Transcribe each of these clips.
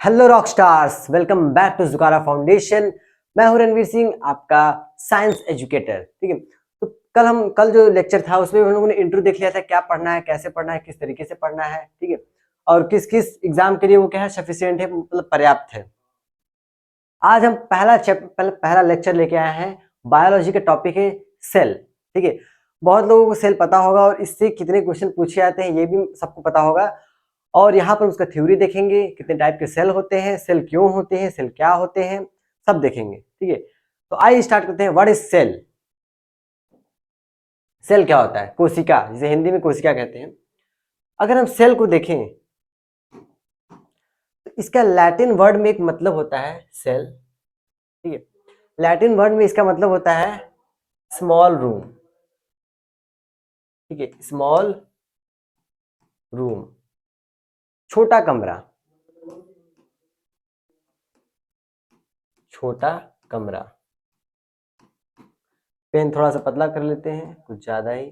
Hello rock stars, welcome back to Jukara foundation. मैं हूं रणवीर सिंह, आपका साइंस एजुकेटर। ठीक है, तो कल जो लेक्चर था उसमें हम लोगों ने इंट्रो देख लिया था, क्या पढ़ना है, कैसे पढ़ना है, किस तरीके से पढ़ना है। ठीक है, और किस किस एग्जाम के लिए वो क्या है, सफिशिएंट है, मतलब पर्याप्त है। आज हम पहला लेक्चर लेके आए हैं। बायोलॉजी का टॉपिक है सेल। ठीक है, बहुत लोगों को सेल पता होगा और इससे कितने क्वेश्चन पूछे जाते हैं ये भी सबको पता होगा। और यहाँ पर उसका थ्योरी देखेंगे, कितने टाइप के सेल होते हैं, सेल क्यों होते हैं, सेल क्या होते हैं, सब देखेंगे। ठीक है, तो आइए स्टार्ट करते हैं। What is cell? सेल क्या होता है? कोशिका, जिसे हिंदी में कोशिका कहते हैं। अगर हम सेल को देखें तो इसका लैटिन वर्ड में एक मतलब होता है सेल। ठीक है, लैटिन वर्ड में इसका मतलब होता है स्मॉल रूम। ठीक है, स्मॉल रूम, छोटा कमरा, छोटा कमरा। पेन थोड़ा सा पतला कर लेते हैं, कुछ ज्यादा ही।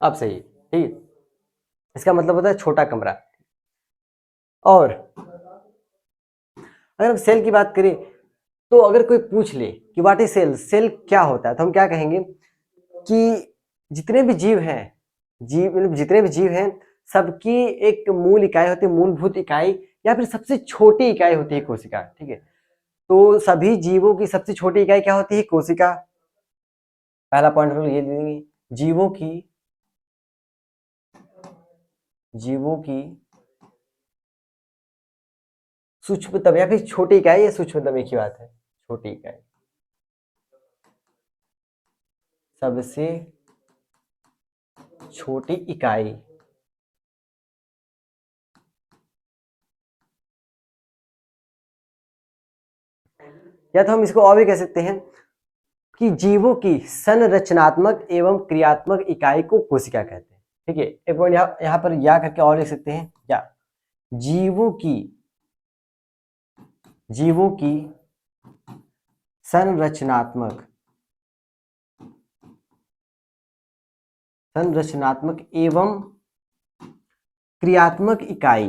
अब सही है। ठीक है, इसका मतलब होता है छोटा कमरा। और अगर हम सेल की बात करें तो अगर कोई पूछ ले कि व्हाट इज सेल, सेल क्या होता है, तो हम क्या कहेंगे कि जितने भी जीव हैं, मतलब जितने भी जीव हैं, सबकी एक मूल इकाई होती है, मूलभूत इकाई, या फिर सबसे छोटी इकाई होती है कोशिका। ठीक है, तो सभी जीवों की सबसे छोटी इकाई क्या होती है? कोशिका। पहला पॉइंट हम लोग ये देंगे, जीवों की जीवों की सूक्ष्मतम या फिर छोटी इकाई या सूक्ष्मतम, एक ही बात है, छोटी इकाई, सबसे छोटी इकाई। या तो हम इसको और भी कह सकते हैं कि जीवों की संरचनात्मक एवं क्रियात्मक इकाई को कोशिका कहते हैं। ठीक है, एक पॉइंट यहाँ पर या करके और लिख सकते हैं, या जीवों की जीवों की संरचनात्मक संरचनात्मक एवं क्रियात्मक इकाई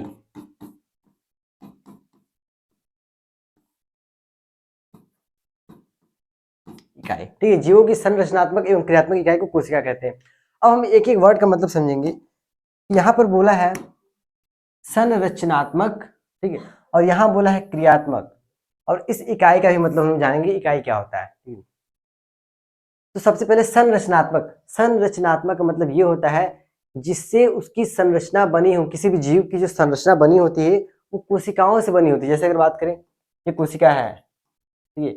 इकाई। ठीक है, जीवों की संरचनात्मक एवं क्रियात्मक इकाई को कोशिका कहते हैं। अब हम एक एक वर्ड का मतलब समझेंगे। यहाँ पर बोला है संरचनात्मक, ठीक है, और यहाँ बोला है क्रियात्मक, और इस इकाई का भी मतलब हम जानेंगे, इकाई क्या होता है। ठीक है, तो सबसे पहले संरचनात्मक। संरचनात्मक का मतलब ये होता है जिससे उसकी संरचना बनी हो, किसी भी जीव की जो संरचना बनी होती है वो कोशिकाओं से बनी होती है। जैसे अगर बात करें, ये कोशिका है, ठीक है,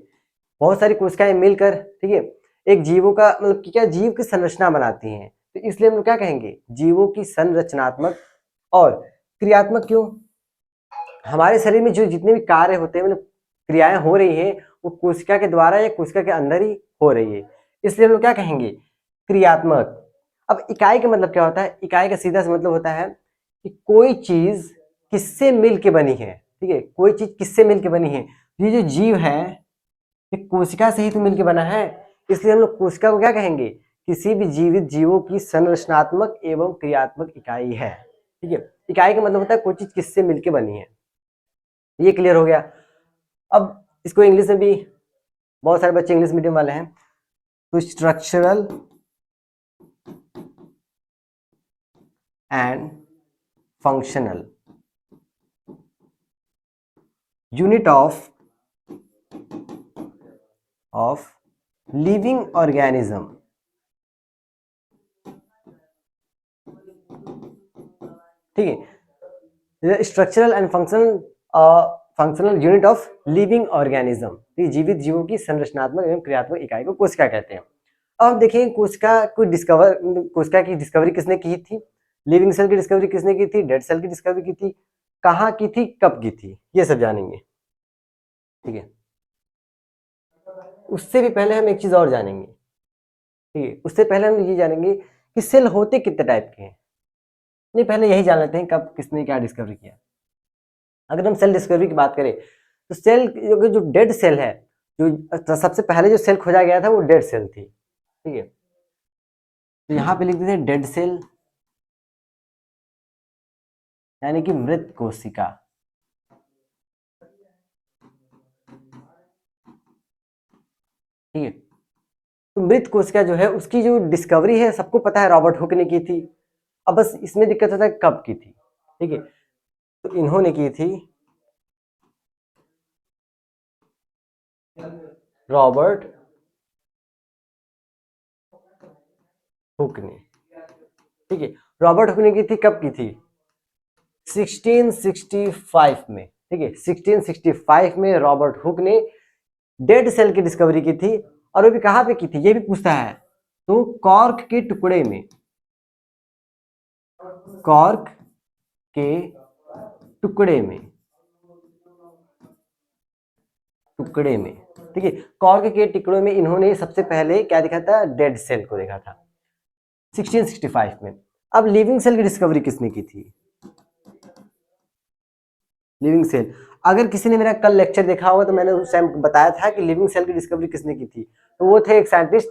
बहुत सारी कोशिकाएं मिलकर, ठीक है, एक जीवों का मतलब कि क्या, जीव की संरचना बनाती हैं। तो इसलिए हम लोग क्या कहेंगे, जीवों की संरचनात्मक और क्रियात्मक। क्यों? हमारे शरीर में जो जितने भी कार्य होते हैं, मतलब क्रियाएं हो रही है, वो कोशिका के द्वारा या कोशिका के अंदर ही हो रही है, इसलिए हम लोग क्या कहेंगे, क्रियात्मक। अब इकाई का मतलब क्या होता है? इकाई का सीधा सा मतलब होता है कि कोई चीज किससे मिल के बनी है। ठीक है, कोई चीज किससे मिल के बनी है? ये जो जीव है ये कोशिका से ही तो मिलके बना है, इसलिए हम लोग कोशिका को क्या कहेंगे, किसी भी जीवित जीवों की संरचनात्मक एवं क्रियात्मक इकाई है। ठीक है, इकाई का मतलब होता है कोई चीज किससे मिलके बनी है। ये क्लियर हो गया। अब इसको इंग्लिश में भी, बहुत सारे बच्चे इंग्लिश मीडियम वाले हैं, तो structural and functional unit of living organism. ठीक है, structural and functional unit of living organism, जीवित जीवों की संरचनात्मक एवं क्रियात्मक इकाई को कोशिका कहते हैं। अब हम देखेंगे कोशिका की डिस्कवरी किसने की थी, लिविंग सेल की डिस्कवरी किसने की थी, डेड सेल की डिस्कवरी की थी, कहाँ की थी, कब की थी, ये सब जानेंगे। ठीक है, उससे भी पहले हम एक चीज और जानेंगे। ठीक है, उससे पहले हम ये जानेंगे कि सेल होते कितने टाइप के हैं। नहीं, पहले यही जान लेते हैं कब किसने क्या डिस्कवरी किया। अगर हम सेल डिस्कवरी की बात करें तो सेल जो डेड सेल है, जो सबसे पहले जो सेल खोजा गया था वो डेड सेल थी। ठीक है, तो यहाँ पे लिख देते हैं डेड सेल, यानी कि मृत कोशिका। ठीक है, तो मृत कोशिका जो है उसकी जो डिस्कवरी है सबको पता है रॉबर्ट हुक ने की थी। अब बस इसमें दिक्कत होता है कब की थी। ठीक है, तो इन्होंने की थी रॉबर्ट हुक ने। ठीक है, रॉबर्ट हुक ने की थी, कब की थी? 1665 में। ठीक है, 1665 में रॉबर्ट हुक ने डेड सेल की डिस्कवरी की थी। और वो भी कहां पे की थी ये भी पूछता है, तो कॉर्क के टुकड़े में, कॉर्क के टुकड़े में, टुकड़े में। ठीक है, कॉर्क के टुकड़ों में इन्होंने सबसे पहले क्या देखा था? डेड सेल को देखा था 1665 में। अब लिविंग सेल की डिस्कवरी किसने की थी? लिविंग सेल, अगर किसी ने मेरा कल लेक्चर देखा होगा तो मैंने उस टाइम बताया था कि लिविंग सेल की डिस्कवरी किसने की थी। तो वो थे एक साइंटिस्ट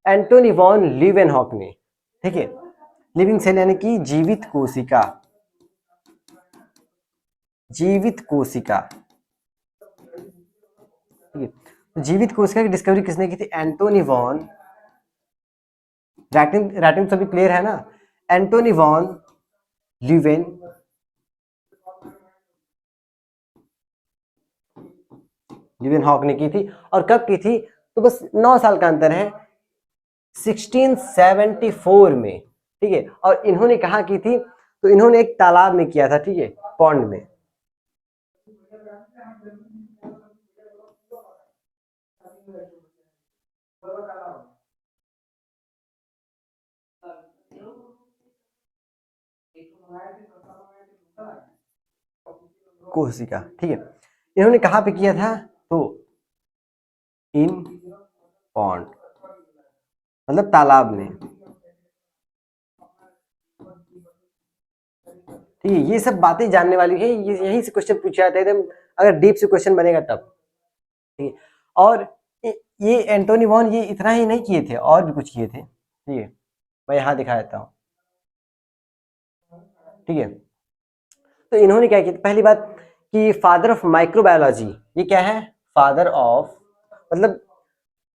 एंटोनी वॉन लीवेनहॉक ने। ठीक है, लिविंग सेल यानी कि जीवित कोशिका, जीवित कोशिका। ठीक है, तो जीवित कोशिका की डिस्कवरी किसने की थी? एंटोनी वॉन, राइटिंग राइटिंग सभी क्लियर है ना? एंटोनी वॉन ल्यूवेन ल्यूवेनहॉक ने की थी। और कब की थी? तो बस 9 साल का अंतर है, 1674 में। ठीक है, और इन्होंने कहा की थी? तो इन्होंने एक तालाब में किया था। ठीक है, पॉन्ड में। कोशिका। ठीक है, इन्होंने कहां पे किया था? तो इन पॉन्ड, मतलब तालाब में। ठीक है, ये सब बातें जानने वाली है, ये यहीं से क्वेश्चन पूछा जाता है एकदम, अगर डीप से क्वेश्चन बनेगा तब। ठीक है, और ये एंटोनी वॉन ये इतना ही नहीं किए थे, और भी कुछ किए थे। ठीक है, मैं यहाँ दिखा देता हूँ। ठीक है, तो इन्होंने क्या किया? पहली बात कि फादर ऑफ माइक्रोबायोलॉजी, ये क्या है? फादर ऑफ, मतलब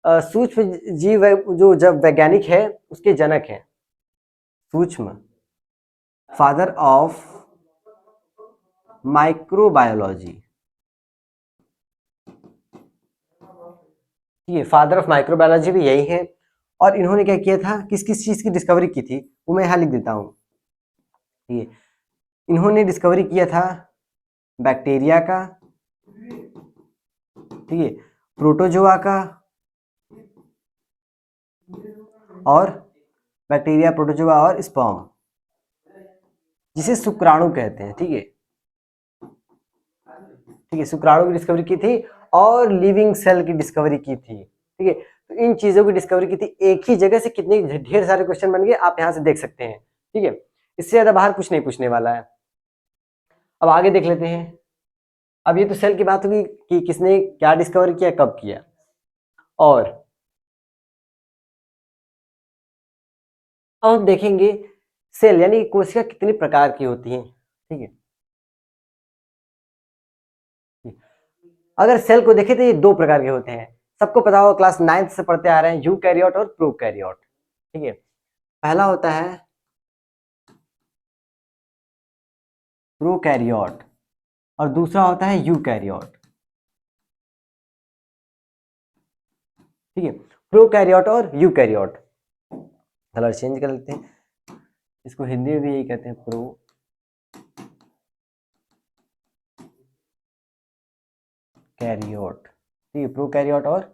सूक्ष्म जीव जो जब वैज्ञानिक है उसके जनक है, सूक्ष्म, फादर ऑफ माइक्रोबायोलॉजी। ठीक है, फादर ऑफ माइक्रोबायोलॉजी भी यही है। और इन्होंने क्या किया था? किस किस चीज की डिस्कवरी की थी वो मैं यहाँ लिख देता हूँ। ठीक है, इन्होंने डिस्कवरी किया था बैक्टीरिया का, ठीक है, प्रोटोजोआ का, और बैक्टीरिया, प्रोटोजोआ और स्पर्म, जिसे शुक्राणु कहते हैं। ठीक है, ठीक है, शुक्राणु की डिस्कवरी की थी और लिविंग सेल की डिस्कवरी की थी। ठीक है, तो इन चीजों की डिस्कवरी की थी। एक ही जगह से कितने ढेर सारे क्वेश्चन बन गए आप यहाँ से देख सकते हैं। ठीक है, इससे ज्यादा बाहर कुछ नहीं पूछने वाला है। अब आगे देख लेते हैं। अब ये तो सेल की बात होगी कि किसने क्या डिस्कवर किया, कब किया। और अब हम देखेंगे सेल यानी कोशिका कितनी प्रकार की होती है। ठीक है, अगर सेल को देखें तो ये 2 प्रकार के होते हैं। सबको पता होगा, क्लास 9th से पढ़ते आ रहे हैं, यूकैरियोट और प्रोकैरियोट। ठीक है, पहला होता है प्रोकैरियोट और दूसरा होता है यूकैरियोट। ठीक है, प्रोकैरियोट और यूकैरियोट। कलर चेंज कर लेते हैं, इसको हिंदी में भी यही कहते हैं, प्रो कैरियोट। ठीक है, प्रोकैरियोट और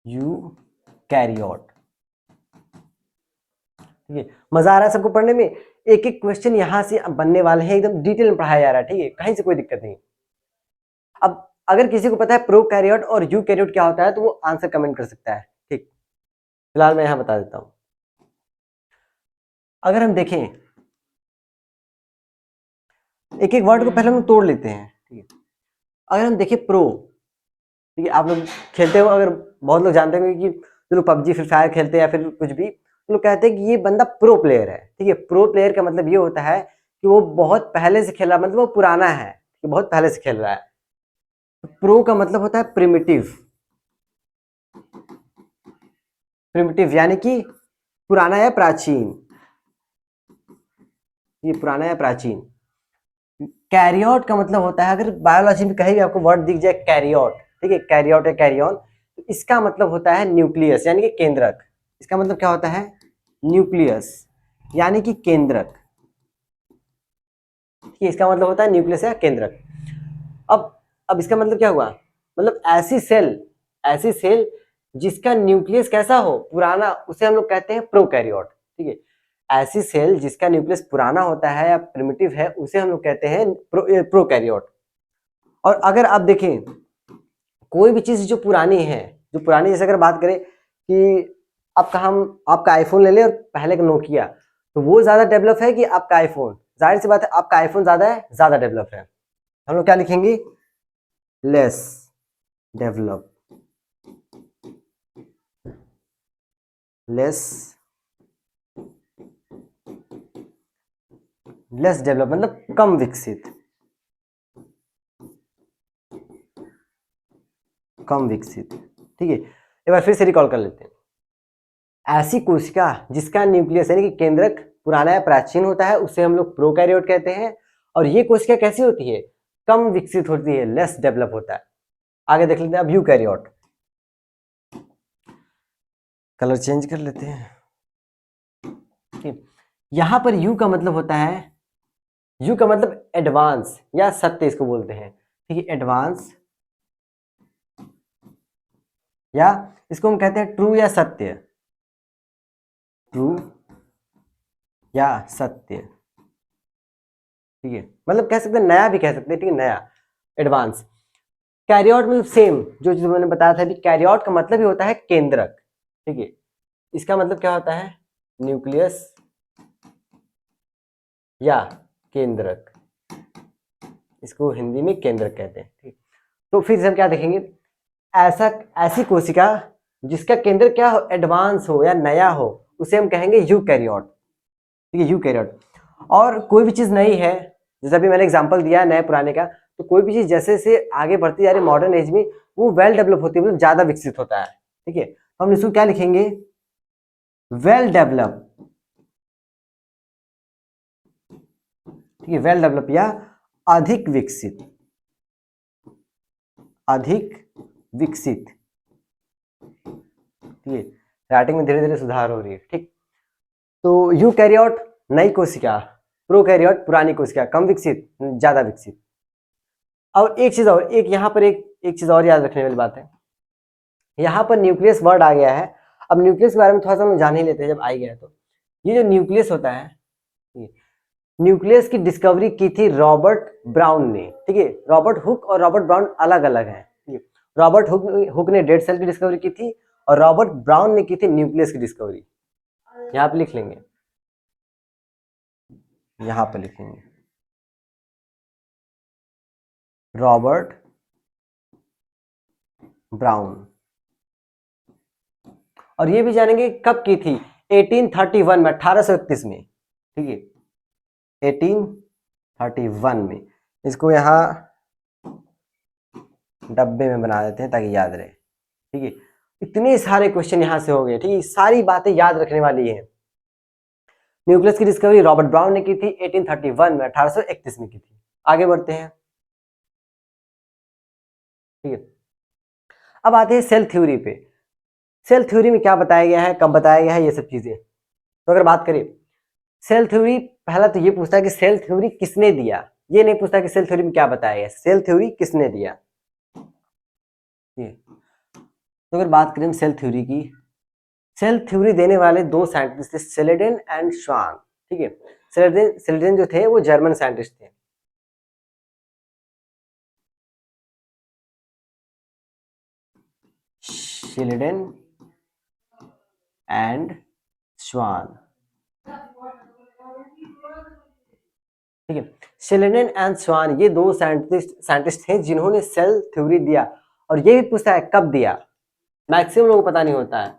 यूकैरियोट। ठीक है, मजा आ रहा है सबको पढ़ने में? एक एक क्वेश्चन यहाँ से बनने वाले हैं, एकदम डिटेल में पढ़ाया जा रहा है। ठीक है, कहीं से कोई दिक्कत नहीं। अब अगर किसी को पता है प्रोकैरियोट और यूकैरियोट क्या होता है तो वो आंसर कमेंट कर सकता है। ठीक, फिलहाल मैं यहाँ बता देता हूँ। अगर हम देखें, एक एक वर्ड को पहले हम तोड़ लेते हैं। ठीक है, अगर हम देखें प्रो, ठीक है, आप लोग खेलते हो, अगर बहुत लोग जानते होंगे कि जो लोग पबजी फ्री फायर खेलते हैं या फिर कुछ भी, तो लोग कहते हैं कि ये बंदा प्रो प्लेयर है। ठीक है, प्रो प्लेयर का मतलब ये होता है कि वो बहुत पहले से खेल रहा है, मतलब वो पुराना है, कि बहुत पहले से खेल रहा है। प्रो का मतलब होता है प्रिमिटिव, प्रिमिटिव यानी कि पुराना या प्राचीन, ये पुराना या प्राचीन। कैरियोट का मतलब होता है, अगर बायोलॉजी में कहीं भी आपको वर्ड दिख जाए कैरियोट, ठीक है, कैरियोट या कैरियन, तो इसका मतलब होता है न्यूक्लियस यानी कि केंद्रक। इसका मतलब क्या होता है? न्यूक्लियस यानी कि केंद्रक। ठीक है, इसका मतलब होता है न्यूक्लियस या केंद्रक। अब इसका मतलब क्या हुआ? मतलब ऐसी सेल जिसका न्यूक्लियस कैसा हो? पुराना, उसे हम लोग कहते हैं प्रोकैरियोट। ठीक है, ऐसी सेल जिसका न्यूक्लियस पुराना होता है या प्रिमिटिव है, उसे हम लोग कहते हैं प्रोकैरियोट। और अगर आप देखें कोई भी चीज जो पुरानी है, जो पुरानी, जैसे अगर बात करें कि आपका आईफोन ले ले और पहले का नोकिया, तो वो ज्यादा डेवलप है कि आपका आईफोन? जाहिर सी बात है आपका आईफोन ज्यादा डेवलप है। हम लोग क्या लिखेंगे? लेस डेवलप, लेस डेवलप मतलब कम विकसित, कम विकसित। ठीक है, एक बार फिर से रिकॉल कर लेते हैं। ऐसी कोशिका जिसका न्यूक्लियस यानी कि केंद्रक पुराना या प्राचीन होता है, उसे हम लोग प्रोकैरियोट कहते हैं। और ये कोशिका कैसी होती है? कम विकसित होती है, लेस डेवलप होता है। आगे देख लेते हैं अब यूकैरियोट। कलर चेंज कर लेते हैं। यहां पर यू का मतलब होता है, यू का मतलब एडवांस या सत्य, इसको बोलते हैं। ठीक है, एडवांस, या इसको हम कहते हैं ट्रू या सत्य, ट्रू या सत्य। ठीक है, मतलब कह सकते हैं नया भी कह सकते हैं। ठीक है, नया, एडवांस। कैरियोट मतलब सेम जो चीज मैंने बताया था, कैरियोट का मतलब ही होता है केंद्रक। ठीक है, इसका मतलब क्या होता है? न्यूक्लियस या केंद्रक, इसको हिंदी में केंद्रक कहते हैं। ठीक, तो फिर से हम क्या देखेंगे? ऐसी कोशिका जिसका केंद्र क्या हो? एडवांस हो या नया हो, उसे हम कहेंगे यूकैरियोट। ठीक है, यूकैरियोट। और कोई भी चीज नई है, जैसे अभी मैंने एग्जांपल दिया नए पुराने का, तो कोई भी चीज जैसे जैसे आगे बढ़ती जा रही मॉडर्न एज में, वो वेल डेवलप होती है, मतलब ज्यादा विकसित होता है। ठीक है, तो हम इसको क्या लिखेंगे? Well develop. ठीक है, वेल डेवलप या अधिक विकसित, अधिक विकसित। ठीक है, राइटिंग में धीरे धीरे सुधार हो रही है। ठीक, तो यूकैरियोट नई कोशिका, प्रोकैरियोट पुरानी कोशिका, कम विकसित ज्यादा विकसित। और एक चीज और, एक यहाँ पर एक चीज और याद रखने वाली बात है। यहाँ पर न्यूक्लियस वर्ड आ गया है। अब न्यूक्लियस के बारे में थोड़ा सा हम जान ही लेते हैं जब आ गया है। तो ये जो न्यूक्लियस होता है, न्यूक्लियस की डिस्कवरी की थी रॉबर्ट ब्राउन ने। ठीक है, रॉबर्ट हुक और रॉबर्ट ब्राउन अलग अलग हैं। रॉबर्ट हुक ने डेड सेल की डिस्कवरी की थी, और रॉबर्ट ब्राउन ने की थी न्यूक्लियस की डिस्कवरी। यहाँ पे लिख लेंगे, यहाँ पे लिखेंगे रॉबर्ट ब्राउन। और ये भी जानेंगे कब की थी? 1831 में, 1831 में। ठीक है, 1831 में। इसको यहाँ डब्बे में बना देते हैं ताकि याद रहे। ठीक है, इतने सारे क्वेश्चन यहां से हो गए। ठीक है, सारी बातें याद रखने वाली है। न्यूक्लियस की डिस्कवरी रॉबर्ट ब्राउन ने की थी 1831 में, 1831 में की थी। आगे बढ़ते हैं। ठीक है, अब आते हैं सेल थ्योरी पे। सेल थ्योरी में क्या बताया गया है, कब बताया गया है, ये सब चीजें। तो अगर बात करें सेल थ्योरी, पहला तो ये पूछता है कि सेल थ्योरी किसने दिया। ये नहीं पूछता कि सेल थ्योरी में क्या बताया गया, सेल थ्योरी किसने दिया। तो अगर बात करें सेल थ्योरी की, सेल थ्योरी देने वाले दो साइंटिस्ट थे, सेलेडन एंड श्वान। ठीक है, सेलेडन जो थे वो जर्मन साइंटिस्ट थे। सेलेडन एंड श्वान। ठीक है, सेलेडन एंड श्वान ये दो साइंटिस्ट थे जिन्होंने सेल थ्योरी दिया। और ये भी पूछता है कब दिया, मैक्सिमम लोगों को पता नहीं होता है।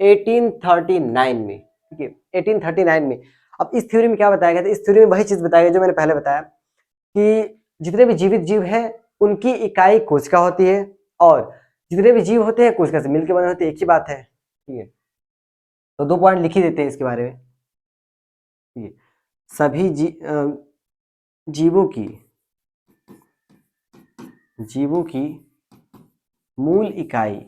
1839 में, ठीक है, 1839 में। अब इस थ्योरी में क्या बताया गया था? इस थ्योरी में वही चीज बताया गया जो मैंने पहले बताया कि जितने भी जीवित जीव हैं उनकी इकाई कोशिका होती है, और जितने भी जीव होते हैं कोशिका से मिलकर बने होते हैं, एक ही बात है। ठीक है, तो 2 पॉइंट लिख ही देते हैं इसके बारे में। ठीक है, सभी जीवों की मूल इकाई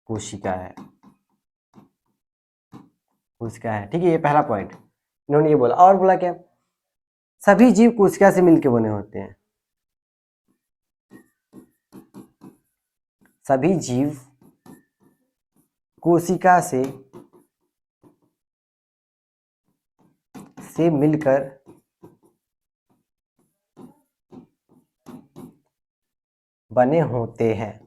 कोशिका है। कोशिका है, ठीक है, ये पहला पॉइंट इन्होंने ये बोला। और बोला क्या? सभी जीव कोशिका से मिलकर बने होते हैं। सभी जीव कोशिका से मिलकर बने होते हैं।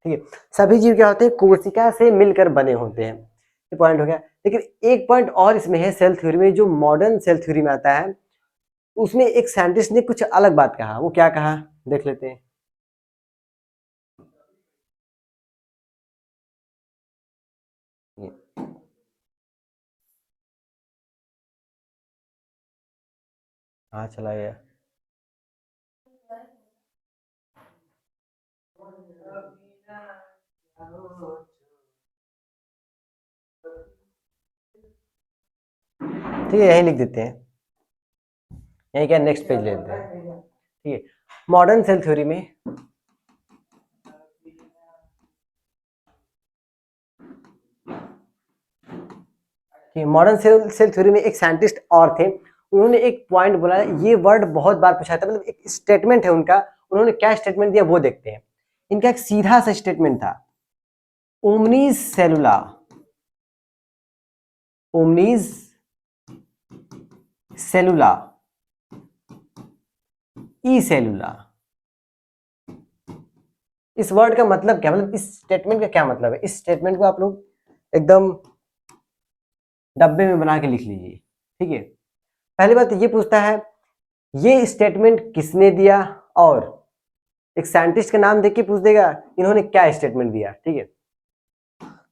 ठीक है, सभी जीव क्या होते हैं? कोशिका से मिलकर बने होते हैं। ये पॉइंट हो गया। लेकिन एक पॉइंट और इसमें है सेल थ्योरी में, जो मॉडर्न सेल थ्योरी में आता है, उसमें एक साइंटिस्ट ने कुछ अलग बात कहा। वो क्या कहा, देख लेते हैं। हाँ, चला गया। ठीक है, यही लिख देते हैं। यही क्या, नेक्स्ट पेज ले लेते हैं। ठीक है, मॉडर्न सेल थ्योरी में मॉडर्न सेल थ्योरी में एक साइंटिस्ट और थे। उन्होंने एक पॉइंट बोला, ये वर्ड बहुत बार पूछा था, मतलब एक स्टेटमेंट है उनका। उन्होंने क्या स्टेटमेंट दिया वो देखते हैं। इनका एक सीधा सा स्टेटमेंट था, ओमनीज सेलुला, ओमनीज सेलुला ई सेलुला। इस वर्ड का मतलब क्या, मतलब इस स्टेटमेंट का क्या मतलब है? इस स्टेटमेंट को आप लोग एकदम डब्बे में बना के लिख लीजिए। ठीक है, पहली बात ये पूछता है ये स्टेटमेंट किसने दिया, और एक साइंटिस्ट का नाम देख के पूछ देगा इन्होंने क्या स्टेटमेंट दिया। ठीक है,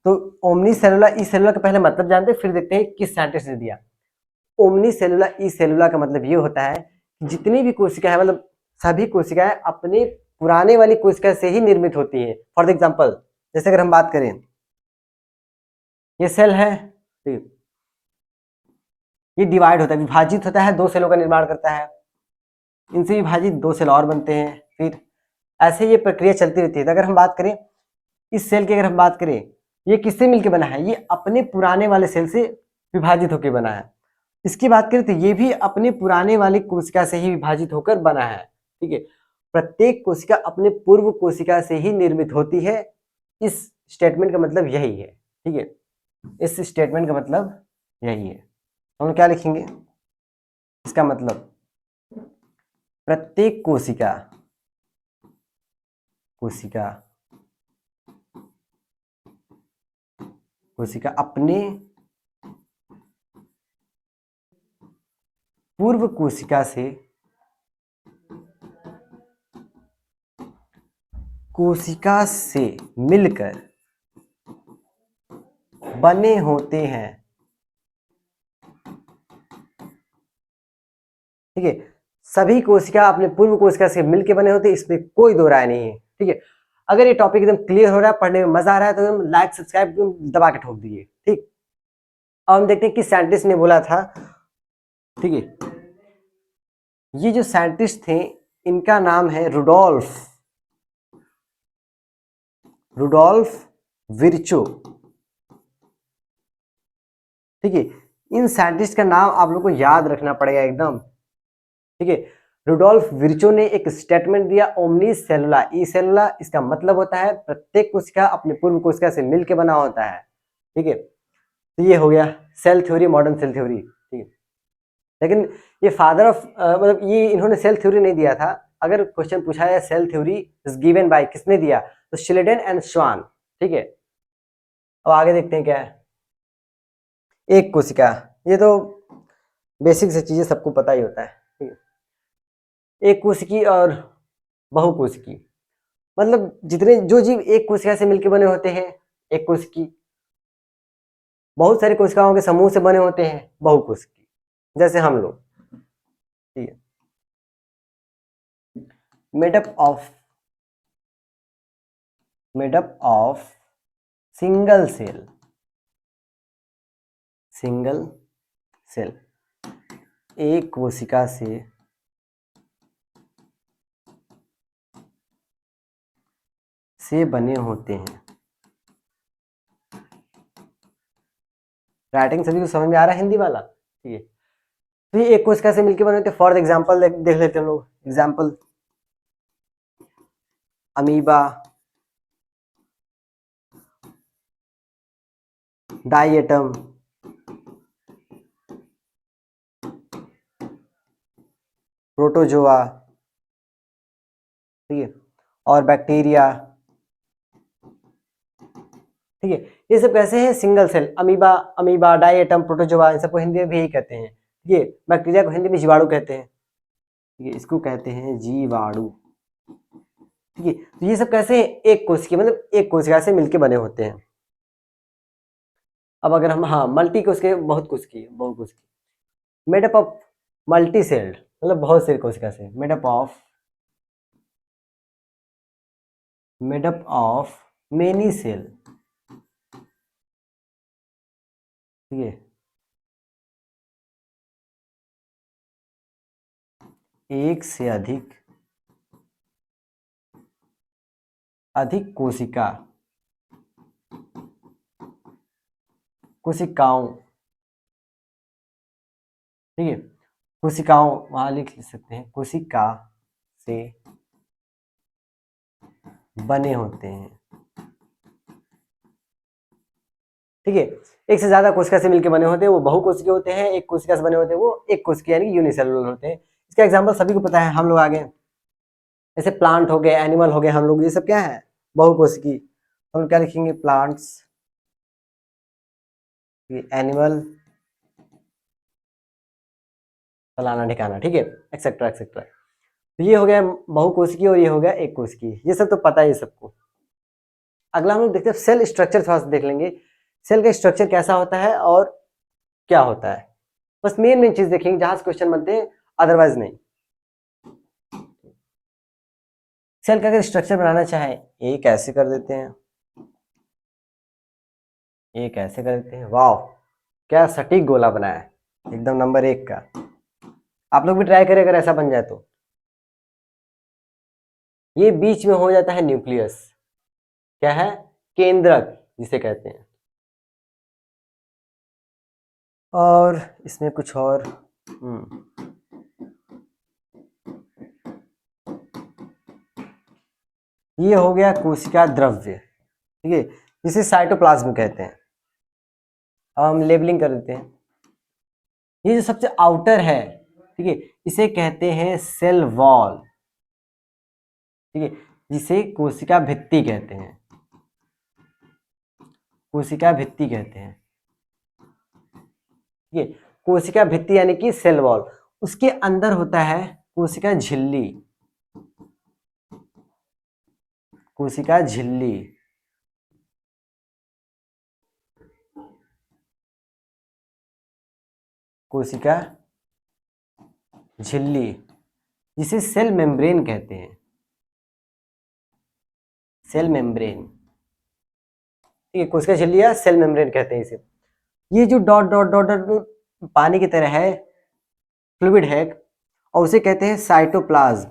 तो ओमनी सेलुला ई सेलुला का पहले मतलब जानते हैं, फिर देखते हैं किस साइंटिस्ट ने दिया। ओमनी सेलुला ई सेलुला का मतलब ये होता है जितनी भी कोशिका है, मतलब सभी कोशिकाएं अपने पुराने वाली कोशिका से ही निर्मित होती है। फॉर एग्जाम्पल, जैसे अगर हम बात करें, ये सेल है, ठीक, ये डिवाइड होता है, विभाजित होता है, 2 सेलों का निर्माण करता है, इनसे विभाजित 2 सेल और बनते हैं, फिर ऐसे ये प्रक्रिया चलती रहती है। तो अगर हम बात करें इस सेल की, अगर हम बात करें, ये किससे मिलकर बना है? ये अपने पुराने वाले सेल से विभाजित होकर बना है। इसकी बात करें तो ये भी अपने पुराने वाली कोशिका से ही विभाजित होकर बना है। ठीक है, प्रत्येक कोशिका अपने पूर्व कोशिका से ही निर्मित होती है। इस स्टेटमेंट का मतलब यही है। ठीक है, इस स्टेटमेंट का मतलब यही है। हम क्या लिखेंगे इसका मतलब? प्रत्येक कोशिका अपने पूर्व कोशिका से मिलकर बने होते हैं। ठीक है, सभी कोशिका अपने पूर्व कोशिका से मिलकर बने होते हैं, इसमें कोई दो राय नहीं है। ठीक है, अगर ये टॉपिक एकदम क्लियर हो रहा है, पढ़ने में मजा आ रहा है, तो लाइक सब्सक्राइब दबा के ठोक दीजिए। ठीक, अब हम देखते हैं कि साइंटिस्ट ने बोला था। ठीक है, ये जो साइंटिस्ट थे इनका नाम है रुडोल्फ विर्चो। ठीक है, इन साइंटिस्ट का नाम आप लोग को याद रखना पड़ेगा एकदम। ठीक है, रुडोल्फ विर्चो ने एक स्टेटमेंट दिया, ओमनी सेलुला ई सेलुला। इसका मतलब होता है प्रत्येक कोशिका अपने पूर्व कोशिका से मिलकर बना होता है। ठीक है, तो ये हो गया cell theory, modern cell theory. ठीक है, लेकिन ये फादर ऑफ मतलब ये इन्होंने सेल थ्योरी नहीं दिया था। अगर क्वेश्चन पूछा है cell theory is given by, किसने दिया? तो शिलेडन एंड श्वान। ठीक है, अब आगे देखते हैं क्या है। एक कोशिका, ये तो बेसिक से चीजें सबको पता ही होता है। ठीक है, एक कोशिकी और बहुकोशिकी, मतलब जितने जो जीव एक कोशिका से मिलकर बने होते हैं एक कोशिकी, बहुत सारी कोशिकाओं के समूह से बने होते हैं बहुकोशिकी, जैसे हम लोग। ठीक है, मेडअप ऑफ सिंगल सेल, एक कोशिका से बने होते हैं। राइटिंग सभी को समझ में आ रहा है हिंदी वाला? ठीक है, तो ये एक कोशिका से मिलकर बने होते हैं। फॉर एग्जाम्पल देख लेते हैं हम लोग, एग्जाम्पल अमीबा, डायटम, प्रोटोजोआ, ठीक है, और बैक्टीरिया। ठीक है, ये सब कैसे हैं? Single cell. Amoeba, diatom, protozoa, इन सबको हिंदी में भी यही कहते हैं। ये बैक्टीरिया को हिंदी में जीवाणु कहते हैं। ठीक है, इसको कहते हैं जीवाणु। ठीक है, तो ये सब कैसे हैं? एक कोशिका, मतलब एक कोशिका से मिलकर बने होते हैं। अब अगर हम, हाँ, मल्टी कोशिका, बहुकोशिकी, मेडअप ऑफ मल्टी सेल्ड, मतलब बहुत सारी कोशिका से, मेडअप ऑफ मेनी सेल। ठीक है, एक से अधिक कोशिकाओं, ठीक है, कोशिकाओं वहां लिख सकते हैं, कोशिका से बने होते हैं। ठीक है, एक से ज्यादा कोशिका से मिलकर बने होते हैं वो बहुकोशिकीय होते हैं, एक कोशिका से बने होते हैं वो एक कोशिकीय यानी कि यूनिसेलुलर होते हैं। इसका एग्जांपल सभी को पता है, हम लोग आगे जैसे प्लांट हो गए, एनिमल हो गए, हम लोग, ये सब क्या है? बहुकोशिकी। हम लोग क्या लिखेंगे? प्लांट्स, एनिमल, फलाना ठिकाना, ठीक है, एक्सेट्रा एक्सेट्रा। तो ये हो गया बहुकोशिकी और ये हो गया एक कोशिकी, ये सब तो पता है ये सबको। अगला हम लोग देखते हैं सेल स्ट्रक्चर, थोड़ा सा देख लेंगे सेल का स्ट्रक्चर कैसा होता है और क्या होता है। बस मेन मेन चीज देखेंगे जहां से क्वेश्चन बनते हैं, अदरवाइज नहीं। सेल का अगर स्ट्रक्चर बनाना चाहे, एक ऐसे कर देते हैं, एक ऐसे कर देते हैं, वाह क्या सटीक गोला बनाया है, एकदम नंबर 1 का। आप लोग भी ट्राई करें अगर ऐसा बन जाए तो। ये बीच में हो जाता है न्यूक्लियस, क्या है? केंद्रक जिसे कहते हैं। और इसमें कुछ और, ये हो गया कोशिका द्रव्य, ठीक है, जिसे साइटोप्लाज्म कहते हैं। अब हम लेबलिंग कर देते हैं। ये जो सबसे आउटर है, ठीक है, इसे कहते हैं सेल वॉल, ठीक है, जिसे कोशिका भित्ति कहते हैं, कोशिका भित्ति कहते हैं। ठीक है, कोशिका भित्ति यानी कि सेल वॉल। उसके अंदर होता है कोशिका झिल्ली, कोशिका झिल्ली, कोशिका झिल्ली, जिसे सेल मेम्ब्रेन कहते हैं, सेल मेम्ब्रेन। ठीक है, कोशिका झिल्ली या सेल मेम्ब्रेन कहते हैं इसे। ये जो डॉट डॉट डॉट डॉट पानी की तरह है, फ्लूइड है, और उसे कहते हैं साइटोप्लाज्म।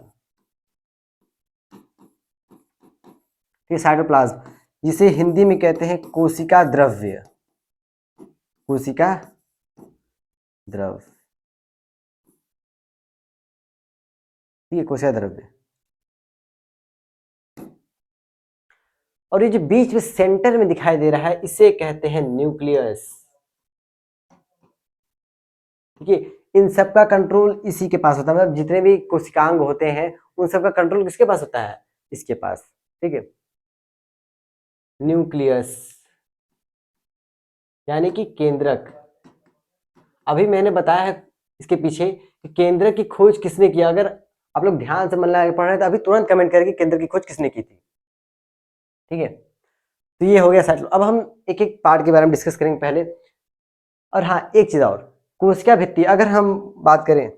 ये साइटोप्लाज्म, जिसे हिंदी में कहते हैं कोशिका द्रव्य, कोशिका द्रव, ठीक है, कोशिका द्रव्य। और ये जो बीच में सेंटर में दिखाई दे रहा है, इसे कहते हैं न्यूक्लियस। ठीक है, इन सब का कंट्रोल इसी के पास होता है, मतलब जितने भी कोशिकांग होते हैं उन सब का कंट्रोल किसके पास होता है? इसके पास। ठीक है, न्यूक्लियस यानी कि केंद्रक। अभी मैंने बताया है इसके पीछे कि केंद्रक की खोज किसने किया। अगर आप लोग ध्यान से मन लगा के पढ़ रहे हैं तो अभी तुरंत कमेंट करके केंद्र की खोज किसने की थी। ठीक है, तो ये हो गया सेटल। अब हम एक एक पार्ट के बारे में डिस्कस करेंगे पहले। और हाँ, एक चीज और, कोशिका भित्ति अगर हम बात करें,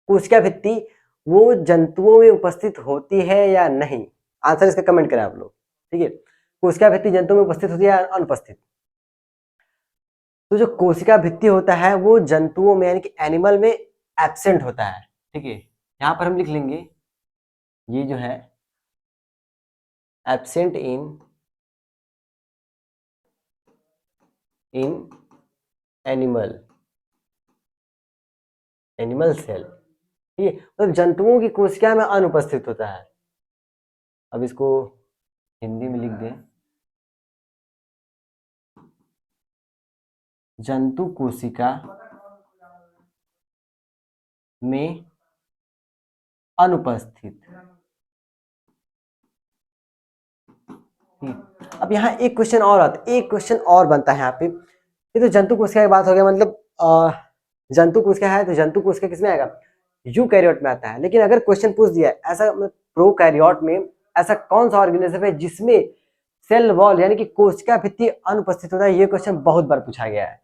कोशिका भित्ति वो जंतुओं में उपस्थित होती है या नहीं, आंसर इसका कमेंट करें आप लोग। ठीक है, कोशिका भित्ति जंतुओं में उपस्थित होती है या अनुपस्थित। तो जो कोशिका भित्ति होता है वो जंतुओं में यानी कि एनिमल में एब्सेंट होता है। ठीक है, यहां पर हम लिख लेंगे ये जो है एब्सेंट इन एनिमल सेल। ठीक है, मतलब जंतुओं की कोशिका में अनुपस्थित होता है। अब इसको हिंदी में लिख दें, जंतु कोशिका में अनुपस्थित। अब यहाँ एक क्वेश्चन और आता है, एक क्वेश्चन और बनता है यहाँ पे। ये तो जंतु कोशिका की बात हो गया, मतलब जंतु कोशिका है तो जंतु कोशिका किसमें आएगा, यूकैरियोट में आता है। लेकिन अगर क्वेश्चन पूछ दिया ऐसा, मतलब प्रोकैरियोट में ऐसा कौन सा ऑर्गेनिज्म है जिसमें सेल वॉल यानी कि कोशिका भित्ति अनुपस्थित होता है, ये क्वेश्चन बहुत बार पूछा गया है।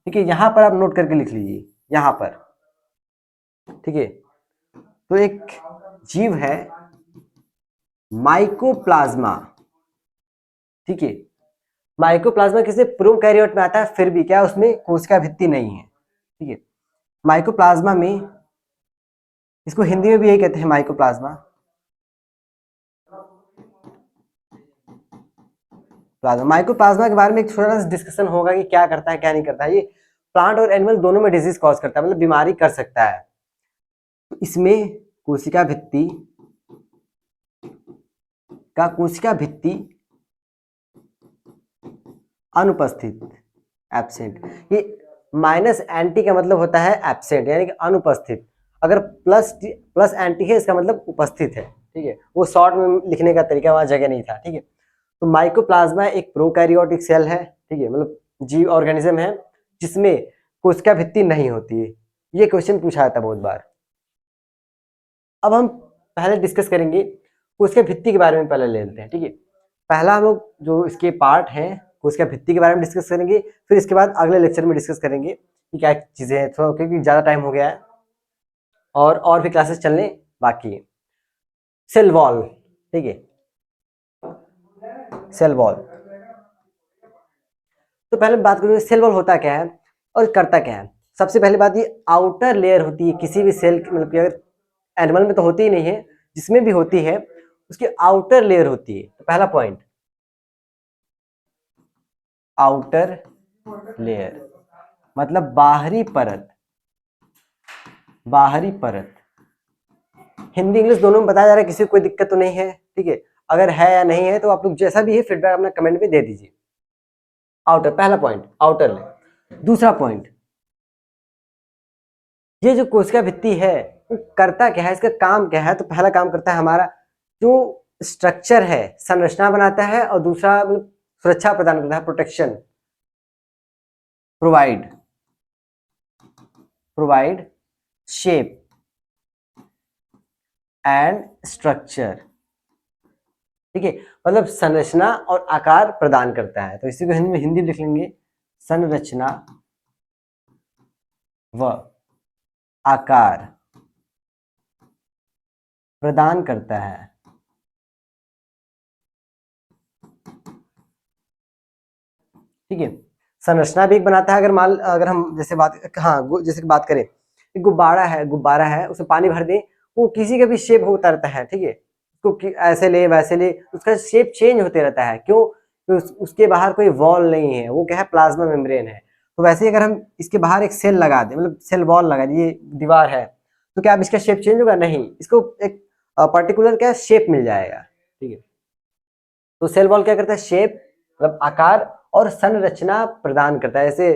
ठीक है, यहाँ पर आप नोट करके लिख लीजिए यहाँ पर। ठीक है, तो एक जीव है माइकोप्लाज्मा। ठीक है, माइकोप्लाज्मा किसी प्रोकैरियोट में आता है, फिर भी क्या उसमें कोशिका भित्ति नहीं है। ठीक है, माइकोप्लाज्मा में, इसको हिंदी में भी यही कहते हैं माइकोप्लाज्मा, प्लाज्मा। माइकोप्लाज्मा के बारे में एक थोड़ा सा डिस्कशन होगा कि क्या करता है क्या नहीं करता है। ये प्लांट और एनिमल दोनों में डिजीज कॉज करता है, मतलब बीमारी कर सकता है। तो इसमें कोशिका भित्ति अनुपस्थित, एब्सेंट। ये माइनस एंटी का मतलब होता है एब्सेंट यानी कि अनुपस्थित। अगर प्लस एंटी है इसका मतलब उपस्थित है। ठीक है, वो शॉर्ट में लिखने का तरीका वहां जगह नहीं था। ठीक है, तो माइकोप्लाज्मा एक प्रोकैरियोटिक सेल है। ठीक है, मतलब जीव ऑर्गेनिज्म है जिसमें कोशिका भित्ति नहीं होती है। ये क्वेश्चन पूछा जाता है बहुत बार। अब हम पहले डिस्कस करेंगे कोशिका भित्ति के बारे में, पहले ले लेते हैं। ठीक है, पहला हम लोग जो इसके पार्ट हैं कोशिका भित्ति के बारे में डिस्कस करेंगे, फिर इसके बाद अगले लेक्चर में डिस्कस करेंगे कि क्या चीजें हैं, थोड़ा क्योंकि ज्यादा टाइम हो गया है और भी क्लासेस चलने बाकी है। सेल वॉल, ठीक है, सेल वॉल। तो पहले बात करेंगे सेल वॉल होता क्या है और करता क्या है। सबसे पहली बात, ये आउटर लेयर होती है किसी भी सेल की, मतलब कि अगर एनिमल में तो होती ही नहीं है, जिसमें भी होती है उसकी आउटर लेयर होती है। तो पहला पॉइंट, आउटर लेयर मतलब बाहरी परत, बाहरी परत। हिंदी इंग्लिश दोनों में बताया जा रहा है, किसी को कोई दिक्कत तो नहीं है। ठीक है, अगर है या नहीं है तो आप लोग जैसा भी है फीडबैक अपना कमेंट में दे दीजिए। आउटर, पहला पॉइंट आउटर लेयर। दूसरा पॉइंट, ये जो कोशिका भित्ति है वो करता क्या है, इसका काम क्या है। तो पहला काम करता है हमारा जो स्ट्रक्चर है, संरचना बनाता है, और दूसरा मतलब सुरक्षा प्रदान करता है, protection, provide shape and structure. ठीक है, मतलब संरचना और आकार प्रदान करता है। तो इसी को हिंदी में लिख लेंगे, संरचना व आकार प्रदान करता है। ठीक है, संरचना भी एक बनाता है। अगर हम जैसे बात, हाँ जैसे बात करें, एक गुब्बारा है उसमें पानी भर दें, वो किसी का भी शेप होता रहता है। ठीक है, उसको ऐसे ले वैसे ले, उसका शेप चेंज होते रहता है। क्यों? तो उसके बाहर कोई वॉल नहीं है, वो क्या है, प्लाज्मा मेम्ब्रेन है। तो वैसे ही अगर हम इसके बाहर एक सेल लगा दें, मतलब सेल वॉल लगा दें, ये दीवार है, तो क्या अब इसका शेप चेंज होगा? नहीं, इसको एक पर्टिकुलर क्या शेप मिल जाएगा। ठीक है, तो सेल वॉल क्या करता है, शेप मतलब आकार और संरचना प्रदान करता है। जैसे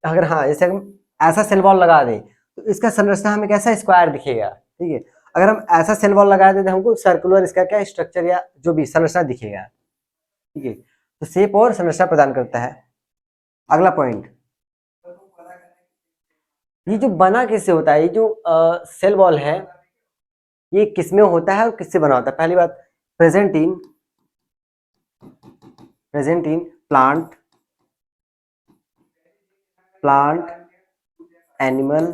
अगर जैसे हम ऐसा सेल वॉल लगा दें तो इसका संरचना हमें कैसा स्क्वायर दिखेगा। ठीक है, अगर हम ऐसा सेल वॉल लगा दें तो हमको सर्कुलर इसका क्या स्ट्रक्चर या जो भी संरचना दिखेगा। ठीक है, तो शेप और संरचना प्रदान करता है। अगला पॉइंट, ये जो बना किससे होता है, ये जो सेल वॉल है ये किसमें होता है और किससे बना होता है? पहली बात, present in plant animal,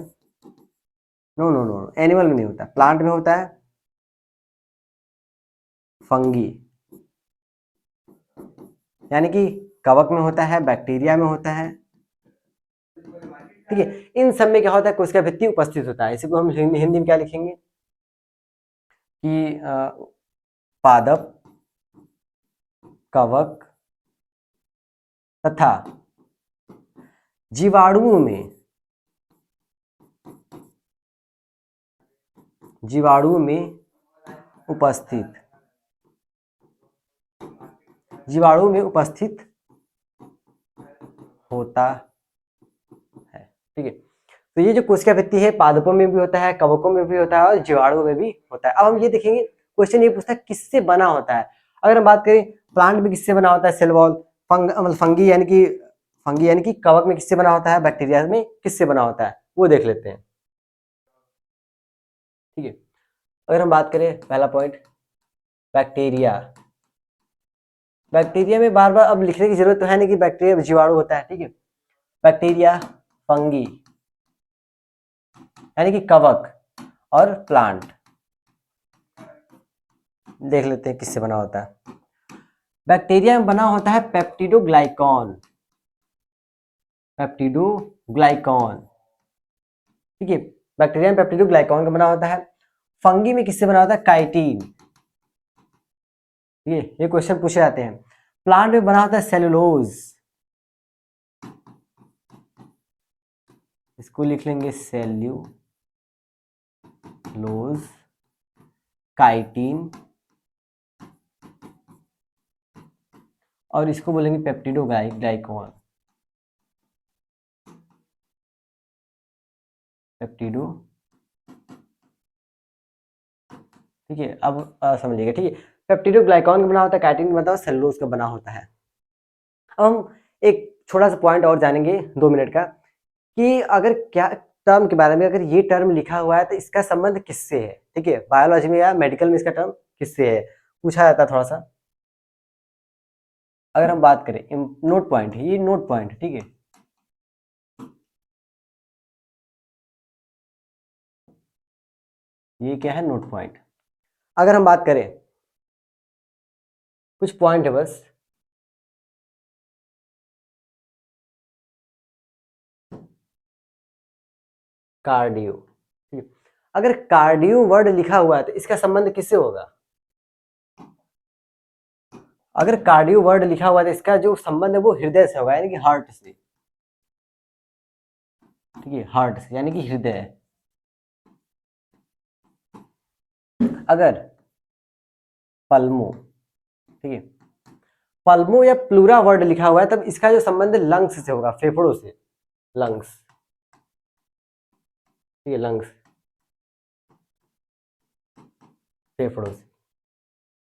no animal में नहीं होता, प्लांट में होता है, फंगी यानी कि कवक में होता है, बैक्टीरिया में होता है, ठीक है। इन सब में क्या होता है, कोशिका भित्ति उपस्थित होता है। इसी को हम हिंदी में क्या लिखेंगे कि पादप, कवक तथा जीवाणुओं में उपस्थित होता है, ठीक है। तो ये जो कोशिका भित्ति है पादपों में भी होता है, कवकों में भी होता है और जीवाणुओं में भी होता है। अब हम ये देखेंगे, क्वेश्चन ये पूछता है किससे बना होता है। अगर हम बात करें प्लांट में किससे बना होता है, सेल वॉल, फंगी यानी कि कवक में किससे बना होता है, बैक्टीरिया में किससे बना होता है, वो देख लेते हैं, ठीक है। अगर हम बात करें पहला पॉइंट, बैक्टीरिया में बार बार अब लिखने की जरूरत तो है नहीं कि बैक्टीरिया जीवाणु होता है, ठीक है। बैक्टीरिया, फंगी यानी कि कवक और प्लांट, देख लेते हैं किससे बना होता है। बैक्टीरिया में बना होता है पेप्टिडोग्लाइकॉन, ठीक है। बैक्टीरिया में पेप्टिडोग्लाइकॉन का बना होता है। फंगी में किससे बना होता है, काइटिन, ये क्वेश्चन पूछे जाते हैं। प्लांट में बना होता है सेलुलोज, इसको लिख लेंगे सेल्यूलोज, काइटिन, और इसको बोलेंगे पेप्टिडोग्लाइकॉन, ठीक है। अब समझिएगा, ठीक है। पेप्टिडोग्लाइकॉन का बना होता है, काइटिन का मतलब सेलुलोज का बना होता है। अब हम एक छोटा सा पॉइंट और जानेंगे 2 मिनट का, कि अगर क्या टर्म के बारे में, अगर ये टर्म लिखा हुआ है तो इसका संबंध किससे है, ठीक है। बायोलॉजी में या मेडिकल में इसका टर्म किससे है पूछा जाता है थोड़ा सा। अगर हम बात करें नोट पॉइंट, ये नोट पॉइंट, ठीक है। ये क्या है, नोट पॉइंट। अगर हम बात करें, कुछ पॉइंट है बस, कार्डियो, ठीक है। अगर कार्डियो वर्ड लिखा हुआ है तो इसका संबंध किससे होगा, अगर कार्डियो वर्ड लिखा हुआ है तो इसका जो संबंध है वो हृदय से होगा, यानी कि हार्ट से, ठीक है, हार्ट से यानी कि हृदय। अगर पल्मो, ठीक है, पल्मो या प्लूरा वर्ड लिखा हुआ है तब इसका जो संबंध लंग्स से होगा, फेफड़ों से, लंग्स, ठीक है, लंग्स, फेफड़ों से।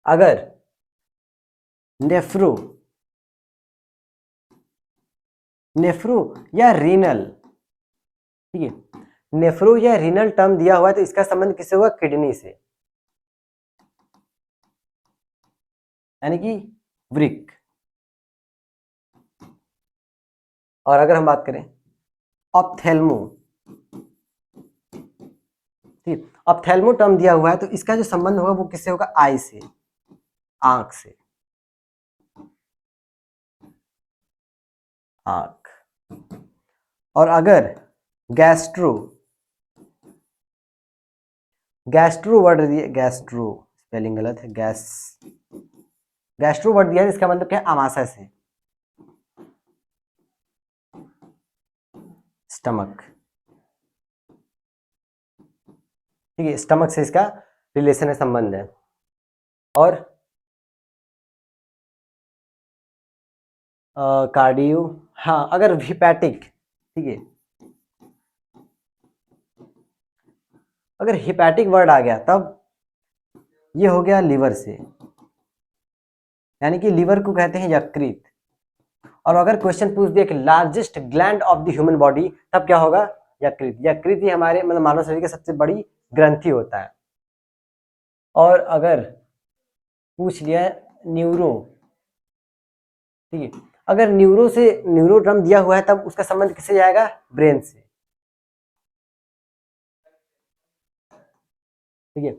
अगर नेफ्रो या रीनल, ठीक है, नेफ्रो या रीनल टर्म दिया हुआ है तो इसका संबंध किससे होगा, किडनी से, यानी कि वृक्क। और अगर हम बात करें ऑप्थेल्मो, ठीक, ऑप्थेल्मो टर्म दिया हुआ है तो इसका जो संबंध होगा वो किससे होगा, आई से, आंख से, आंख। और अगर गैस्ट्रो वर्ड दिया, गैस्ट्रो स्पेलिंग गलत है, गैस्ट्रो वर्ड दिया है इसका मतलब क्या है, आमाशय से, स्टमक, ठीक है, स्टमक से इसका रिलेशन है, संबंध है। और कार्डियो, हाँ, अगर हिपैटिक, ठीक है, अगर हिपैटिक वर्ड आ गया तब ये हो गया लीवर से, यानी कि लीवर को कहते हैं यकृत। और अगर क्वेश्चन पूछ दिया कि largest gland of the human body, तब क्या होगा, यकृत। यकृत ही हमारे मतलब मानव शरीर का सबसे बड़ी ग्रंथि होता है। और अगर पूछ लिया न्यूरो, ठीक है, अगर न्यूरो से न्यूरोड्रम दिया हुआ है तब उसका संबंध किससे जाएगा? ब्रेन से, ठीक है।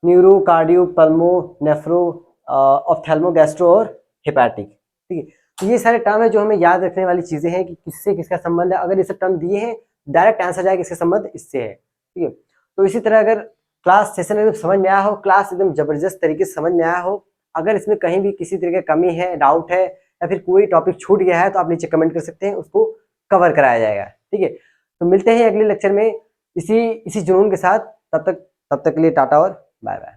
Neuro, cardio, pulmo, nephro, ophthalmo, gastro और हेपेटिक, ठीक है। तो ये सारे टर्म है जो हमें याद रखने वाली चीजें हैं कि किससे किसका संबंध है। अगर ये सब टर्म दिए हैं डायरेक्ट आंसर जाएगा इसका संबंध इससे है, ठीक है। तो इसी तरह अगर क्लास सेशन एकदम समझ में आया हो, क्लास एकदम जबरदस्त तरीके से समझ में आया हो, अगर इसमें कहीं भी किसी तरह की कमी है, डाउट है या फिर कोई टॉपिक छूट गया है तो आप नीचे कमेंट कर सकते हैं, उसको कवर कराया जाएगा, ठीक है। तो मिलते हैं अगले लेक्चर में इसी जुनून के साथ। तब तक के लिए टाटा और बाय बाय।